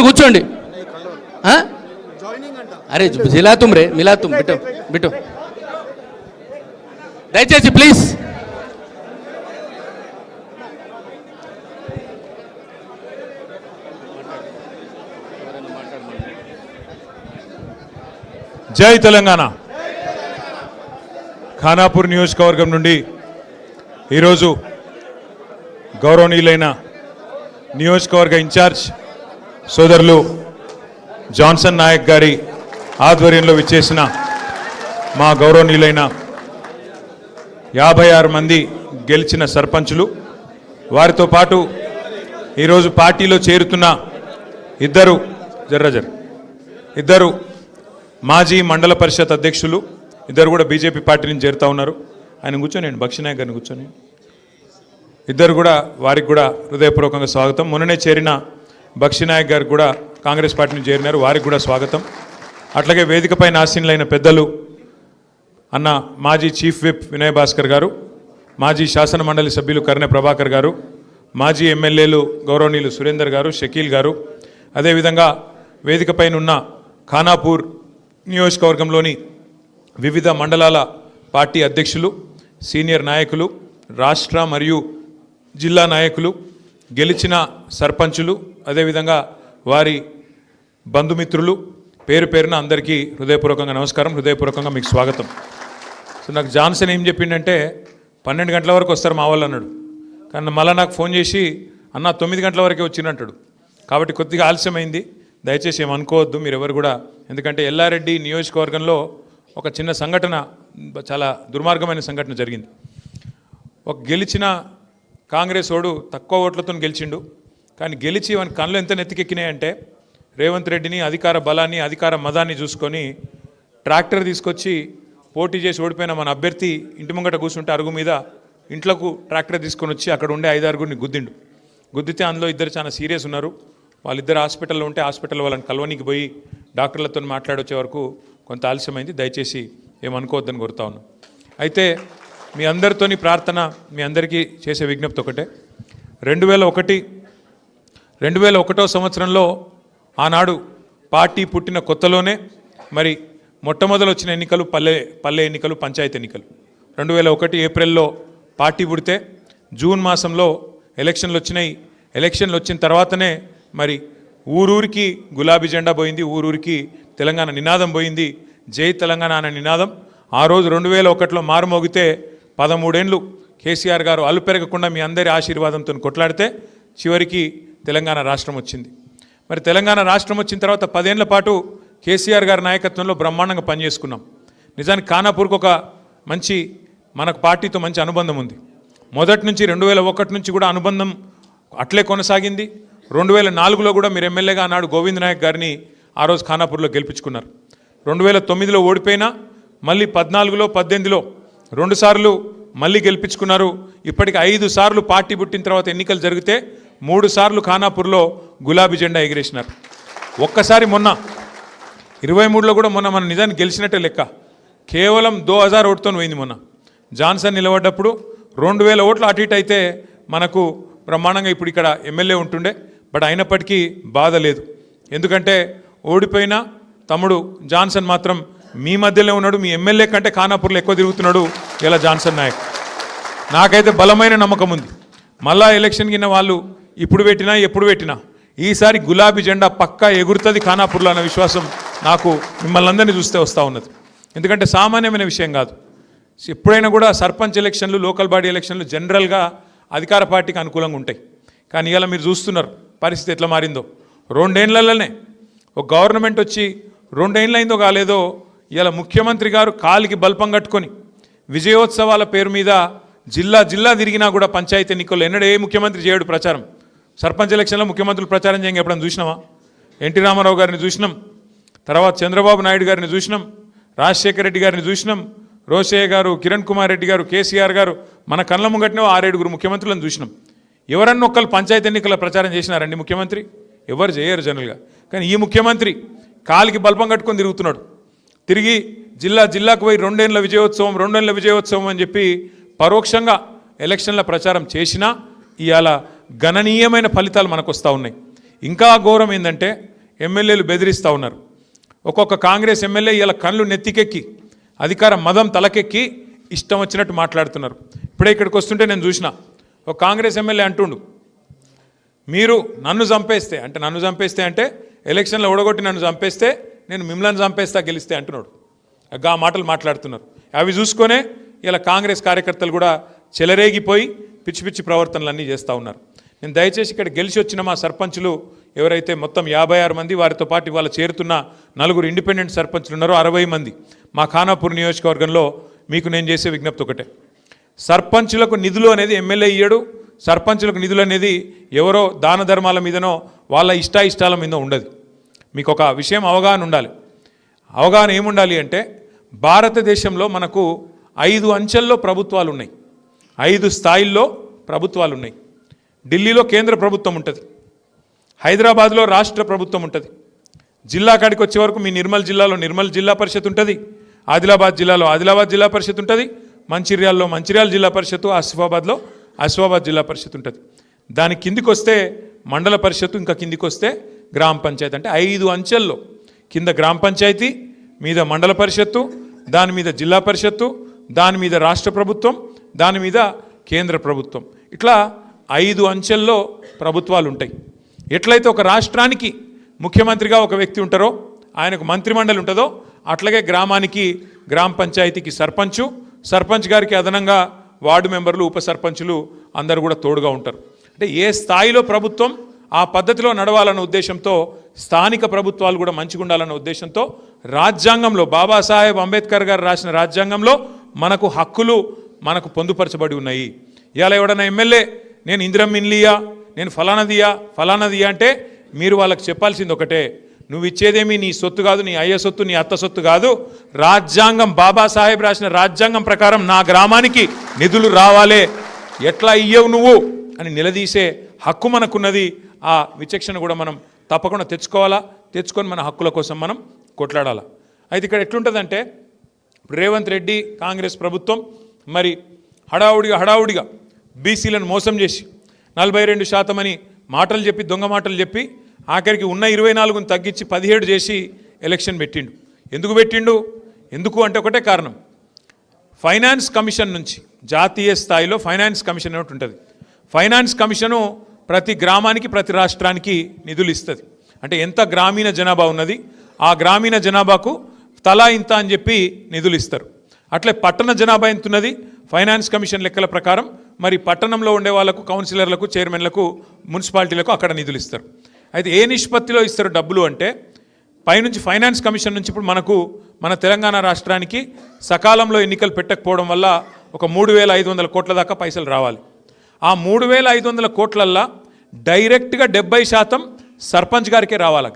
అందరు కూర్చోండి. అరే జిలాతుం రే మిలాతుం బిట్టు బిట్టు దయచేసి ప్లీజ్. జై తెలంగాణ. ఖానాపూర్ నియోజకవర్గం నుండి ఈరోజు గౌరవనీయులైన నియోజకవర్గ ఇన్ఛార్జ్ సోదరులు జాన్సన్ నాయక్ గారి ఆధ్వర్యంలో విచ్చేసిన మా గౌరవనీయులైన 56 మంది గెలిచిన సర్పంచులు, వారితో పాటు ఈరోజు పార్టీలో చేరుతున్న ఇద్దరు మాజీ మండల పరిషత్ అధ్యక్షులు, ఇద్దరు కూడా బీజేపీ పార్టీ నుంచి చేరుతూ ఉన్నారు. ఆయన కూర్చొని బక్షినాయక్ గారిని కూర్చొని ఇద్దరు కూడా, వారికి కూడా హృదయపూర్వకంగా స్వాగతం. మొన్ననే చేరిన బక్షినాయక్ గారికి కూడా కాంగ్రెస్ పార్టీ నుంచి చేరినారు, వారికి కూడా స్వాగతం. అట్లాగే వేదికపై ఆసీనులైన పెద్దలు అన్న మాజీ చీఫ్ విప్ వినయ్ భాస్కర్ గారు, మాజీ శాసన మండలి సభ్యులు కర్నె ప్రభాకర్ గారు, మాజీ ఎమ్మెల్యేలు గౌరవనీయులు సురేందర్ గారు, షకీల్ గారు, అదేవిధంగా వేదికపైన ఉన్న ఖానాపూర్ నియోజకవర్గంలోని వివిధ మండలాల పార్టీ అధ్యక్షులు, సీనియర్ నాయకులు, రాష్ట్ర మరియు జిల్లా నాయకులు, గెలిచిన సర్పంచులు, అదేవిధంగా వారి బంధుమిత్రులు, పేరు పేరున అందరికీ హృదయపూర్వకంగా నమస్కారం, హృదయపూర్వకంగా మీకు స్వాగతం. సో నాకు జాన్సన్ ఏం చెప్పిండంటే 12 గంటల వరకు వస్తారు మా వాళ్ళు అన్నాడు. కానీ మళ్ళీ నాకు ఫోన్ చేసి అన్న 9 గంటల వరకే వచ్చిందంటాడు. కాబట్టి కొద్దిగా ఆలస్యమైంది, దయచేసి ఏమనుకోవద్దు మీరు ఎవరు కూడా. ఎందుకంటే ఎల్లారెడ్డి నియోజకవర్గంలో ఒక చిన్న సంఘటన, చాలా దుర్మార్గమైన సంఘటన జరిగింది. ఒక గెలిచిన కాంగ్రెస్ ఓడు తక్కువ ఓట్లతో గెలిచిండు, కానీ గెలిచి వాని కళ్ళు ఎంత నెత్తికెక్కినాయంటే రేవంత్ రెడ్డిని, అధికార బలాన్ని, అధికార మదాన్ని చూసుకొని ట్రాక్టర్ తీసుకొచ్చి పోటీ చేసి ఓడిపోయిన మన అభ్యర్థి ఇంటి ముంగట కూర్చుంటే అరుగు మీద ఇంట్లోకి ట్రాక్టర్ తీసుకొని వచ్చి అక్కడ ఉండే 5-6 గుద్దిండు. గుద్దితే అందులో ఇద్దరు చాలా సీరియస్ ఉన్నారు. వాళ్ళిద్దరు హాస్పిటల్లో ఉంటే హాస్పిటల్ వాళ్ళని కలవనీకి పోయి డాక్టర్లతో మాట్లాడొచ్చే వరకు కొంత ఆలస్యమైంది. దయచేసి ఏమనుకోవద్దని కోరుతా ఉన్నాను. అయితే మీ అందరితోని ప్రార్థన, మీ అందరికీ చేసే విజ్ఞప్తి ఒకటే. 2001 సంవత్సరంలో ఆనాడు పార్టీ పుట్టిన కొత్తలోనే మరి మొట్టమొదలు వచ్చిన ఎన్నికలు పల్లె ఎన్నికలు, పంచాయతీ ఎన్నికలు. 2001 ఏప్రిల్లో పార్టీ పుడితే జూన్ మాసంలో ఎలక్షన్లు వచ్చినాయి. ఎలక్షన్లు వచ్చిన తర్వాతనే మరి ఊరూరికి గులాబీ జెండా పోయింది, ఊరూరికి తెలంగాణ నినాదం పోయింది, జై తెలంగాణ అనే నినాదం. ఆ రోజు 2001లో మారుమోగితే 13 ఏళ్ళు కేసీఆర్ గారు అలు పెరగకుండా మీ అందరి ఆశీర్వాదంతో కొట్లాడితే చివరికి తెలంగాణ రాష్ట్రం వచ్చింది. మరి తెలంగాణ రాష్ట్రం వచ్చిన తర్వాత 10 ఏళ్ల పాటు కేసీఆర్ గారి నాయకత్వంలో బ్రహ్మాండంగా పనిచేసుకున్నాం. నిజానికి ఖానాపూర్కి ఒక మంచి, మనకు పార్టీతో మంచి అనుబంధం ఉంది. మొదటి నుంచి 2001 నుంచి కూడా అనుబంధం అట్లే కొనసాగింది. 2004లో కూడా మీరు ఎమ్మెల్యేగా ఆనాడు గోవింద్ నాయక్ గారిని ఆ రోజు ఖానాపూర్లో గెలిపించుకున్నారు. 2009లో ఓడిపోయినా మళ్ళీ 14లో 18లో 2 సార్లు మళ్ళీ గెలిపించుకున్నారు. ఇప్పటికి 5 సార్లు పార్టీ పుట్టిన తర్వాత ఎన్నికలు జరిగితే 3 సార్లు ఖానాపూర్లో గులాబీ జెండా ఎగిరేసినారు. ఒక్కసారి మొన్న 23లో కూడా మొన్న మన నిజాన్ని గెలిచినట్టే లెక్క. కేవలం 2000 ఓటుతో పోయింది. మొన్న జాన్సన్ నిలబడ్డప్పుడు 2000 ఓట్లు అటు ఇటు అయితే మనకు బ్రహ్మాండంగా ఇప్పుడు ఇక్కడ ఎమ్మెల్యే ఉంటుండే. బట్ అయినప్పటికీ బాధ లేదు, ఎందుకంటే ఓడిపోయిన తమ్ముడు జాన్సన్ మాత్రం మీ మధ్యలో ఉన్నాడు. మీ ఎమ్మెల్యే కంటే ఖానాపూర్లో ఎక్కువ తిరుగుతున్నాడు ఇలా జాన్సన్ నాయక్. నాకైతే బలమైన నమ్మకం ఉంది, మళ్ళా ఎలక్షన్ కింద వాళ్ళు ఇప్పుడు పెట్టినా ఎప్పుడు పెట్టినా ఈసారి గులాబీ జెండా పక్కా ఎగురుతుంది ఖానాపూర్లో అన్న విశ్వాసం నాకు మిమ్మల్ని అందరినీ చూస్తే వస్తూ ఉన్నది. ఎందుకంటే సామాన్యమైన విషయం కాదు. ఎప్పుడైనా కూడా సర్పంచ్ ఎలక్షన్లు, లోకల్ బాడీ ఎలక్షన్లు జనరల్గా అధికార పార్టీకి అనుకూలంగా ఉంటాయి. కానీ ఇలా మీరు చూస్తున్నారు పరిస్థితి ఎట్లా మారిందో. 2 ఏళ్లలోనే ఒక గవర్నమెంట్ వచ్చి 2 ఏళ్ళు అయిందో కాలేదో ఇలా ముఖ్యమంత్రి గారు కాలికి బల్పం కట్టుకొని విజయోత్సవాల పేరు మీద జిల్లా తిరిగినా కూడా పంచాయతీ ఎన్నికల్లో ఎన్నడూ ఏ ముఖ్యమంత్రి చేయడు ప్రచారం. సర్పంచ్ ఎలక్షన్లో ముఖ్యమంత్రులు ప్రచారం చేయంగా ఎప్పుడైనా చూసినామా? ఎన్టీ రామారావు గారిని చూసినాం, తర్వాత చంద్రబాబు నాయుడు గారిని చూసినాం, రాజశేఖర రెడ్డి గారిని చూసినాం, రోషయ్య గారు, కిరణ్ కుమార్ రెడ్డి గారు, కేసీఆర్ గారు, మన కళ్ళ ముంగట్నే 6-7 ముఖ్యమంత్రులను చూసినాం. ఎవరన్నా ఒక్కరు పంచాయతీ ఎన్నికల ప్రచారం చేసినారండి ముఖ్యమంత్రి? ఎవరు చేయరు జనరల్గా. కానీ ఈ ముఖ్యమంత్రి కాలికి బల్పం కట్టుకొని తిరుగుతున్నాడు. తిరిగి జిల్లాకు పోయి 2 ఏళ్ల విజయోత్సవం అని చెప్పి పరోక్షంగా ఎలక్షన్ల ప్రచారం చేసినా ఇవాళ గణనీయమైన ఫలితాలు మనకు వస్తూ ఉన్నాయి. ఇంకా ఘోరం ఏంటంటే ఎమ్మెల్యేలు బెదిరిస్తూ ఉన్నారు. ఒక్కొక్క కాంగ్రెస్ ఎమ్మెల్యే ఇలా కళ్ళు నెత్తికెక్కి అధికార మదం తలకెక్కి ఇష్టం వచ్చినట్టు మాట్లాడుతున్నారు. ఇప్పుడే ఇక్కడికి వస్తుంటే నేను చూసిన ఒక కాంగ్రెస్ ఎమ్మెల్యే అంటుండు, మీరు నన్ను చంపేస్తే అంటే ఎలక్షన్లో ఓడగొట్టి నన్ను చంపేస్తే నేను మిమ్మల్ని చంపేస్తా గెలిస్తే అంటున్నాడు. ఆ మాటలు మాట్లాడుతున్నారు. అవి చూసుకొనే ఇలా కాంగ్రెస్ కార్యకర్తలు కూడా చెలరేగిపోయి పిచ్చి పిచ్చి ప్రవర్తనలన్నీ చేస్తూ ఉన్నారు. నేను దయచేసి ఇక్కడ గెలిచి వచ్చిన మా సర్పంచులు ఎవరైతే మొత్తం 56 మంది, వారితో పాటు ఇవాళ చేరుతున్న 4 ఇండిపెండెంట్ సర్పంచులు ఉన్నారో 60 మంది మా ఖానాపూర్ నియోజకవర్గంలో మీకు నేను చేసే విజ్ఞప్తి ఒకటే, సర్పంచులకు నిధులు అనేది ఎమ్మెల్యే ఇయ్యడు. సర్పంచులకు నిధులు అనేది ఎవరో దాన ధర్మాల మీదనో వాళ్ళ ఇష్టాయిష్టాల మీద ఉండదు. మీకు ఒక విషయం అవగాహన ఉండాలి. అవగాహన ఏముండాలి అంటే భారతదేశంలో మనకు 5 అంచెల్లో ప్రభుత్వాలు ఉన్నాయి, 5 స్థాయిల్లో ప్రభుత్వాలు ఉన్నాయి. ఢిల్లీలో కేంద్ర ప్రభుత్వం ఉంటుంది, హైదరాబాద్లో రాష్ట్ర ప్రభుత్వం ఉంటుంది, జిల్లా కాడికి వచ్చే వరకు మీ నిర్మల్ జిల్లాలో నిర్మల్ జిల్లా పరిషత్ ఉంటుంది, ఆదిలాబాద్ జిల్లాలో ఆదిలాబాద్ జిల్లా పరిషత్ ఉంటుంది, మంచిర్యాలలో మంచిర్యాల జిల్లా పరిషత్తు, ఆసిఫాబాద్లో ఆసిఫాబాద్ జిల్లా పరిషత్ ఉంటుంది. దాని కిందికి వస్తే మండల పరిషత్తు, ఇంకా కిందికి వస్తే గ్రామ పంచాయతీ. అంటే 5 అంచెల్లో కింద గ్రామ పంచాయతీ, మీద మండల పరిషత్తు, దాని మీద జిల్లా పరిషత్తు, దాని మీద రాష్ట్ర ప్రభుత్వం, దాని మీద కేంద్ర ప్రభుత్వం. ఇట్లా 5 అంచెల్లో ప్రభుత్వాలు ఉంటాయి. ఎట్లయితే ఒక రాష్ట్రానికి ముఖ్యమంత్రిగా ఒక వ్యక్తి ఉంటారో, ఆయనకు మంత్రిమండలి ఉంటుందో, అట్లాగే గ్రామానికి గ్రామ పంచాయతీకి సర్పంచ్ గారికి అదనంగా వార్డు మెంబర్లు, ఉప సర్పంచులు అందరూ కూడా తోడుగా ఉంటారు. అంటే ఏ స్థాయిలో ప్రభుత్వం ఆ పద్ధతిలో నడవాలన్న ఉద్దేశంతో, స్థానిక ప్రభుత్వాలు కూడా మంచిగా ఉండాలన్న ఉద్దేశంతో రాజ్యాంగంలో బాబాసాహెబ్ అంబేద్కర్ గారు రాసిన రాజ్యాంగంలో మనకు హక్కులు మనకు పొందుపరచబడి ఉన్నాయి. ఇవాళ ఎవడన్నా ఎమ్మెల్యే నేను ఇందిరమ్మ ఇల్లియా, నేను ఫలానదియా అంటే మీరు వాళ్ళకి చెప్పాల్సింది ఒకటే, నువ్వు ఇచ్చేదేమీ నీ సొత్తు కాదు, నీ అయ్య సొత్తు, నీ అత్త సొత్తు కాదు, రాజ్యాంగం బాబాసాహెబ్ రాసిన రాజ్యాంగం ప్రకారం నా గ్రామానికి నిధులు రావాలే, ఎట్లా ఇయ్యవు నువ్వు అని నిలదీసే హక్కు మనకున్నది. ఆ విచక్షణ కూడా మనం తప్పకుండా తెచ్చుకొని మన హక్కుల కోసం మనం కొట్లాడాలా. అయితే ఇక్కడ ఎట్లుంటుందంటే, రేవంత్ రెడ్డి కాంగ్రెస్ ప్రభుత్వం మరి హడావుడిగా బీసీలను మోసం చేసి 42% అని మాటలు చెప్పి, దొంగ మాటలు చెప్పి, ఆఖరికి ఉన్న 24ని తగ్గించి 17 చేసి ఎలక్షన్ పెట్టిండు. ఎందుకు అంటే ఒకటే కారణం, ఫైనాన్స్ కమిషన్ నుంచి జాతీయ స్థాయిలో ఫైనాన్స్ కమిషన్ ఒకటి ఉంటుంది. ఫైనాన్స్ కమిషను ప్రతి గ్రామానికి ప్రతి రాష్ట్రానికి నిధులు ఇస్తుంది. అంటే ఎంత గ్రామీణ జనాభా ఉన్నది, ఆ గ్రామీణ జనాభాకు తలా ఇంత అని చెప్పి నిధులు ఇస్తారు. అట్లే పట్టణ జనాభా ఎంత ఉన్నది, ఫైనాన్స్ కమిషన్ లెక్కల ప్రకారం మరి పట్టణంలో ఉండే వాళ్ళకు, కౌన్సిలర్లకు, చైర్మన్లకు, మున్సిపాలిటీలకు అక్కడ నిధులు ఇస్తారు. అయితే ఏ నిష్పత్తిలో ఇస్తారు డబ్బులు అంటే, పైనుంచి ఫైనాన్స్ కమిషన్ నుంచి ఇప్పుడు మన తెలంగాణ రాష్ట్రానికి సకాలంలో ఎన్నికలు పెట్టకపోవడం వల్ల ఒక 3,500 కోట్ల దాకా పైసలు రావాలి. ఆ 3,500 కోట్లల్లో డైరెక్ట్గా 70% సర్పంచ్ గారికే రావాలి.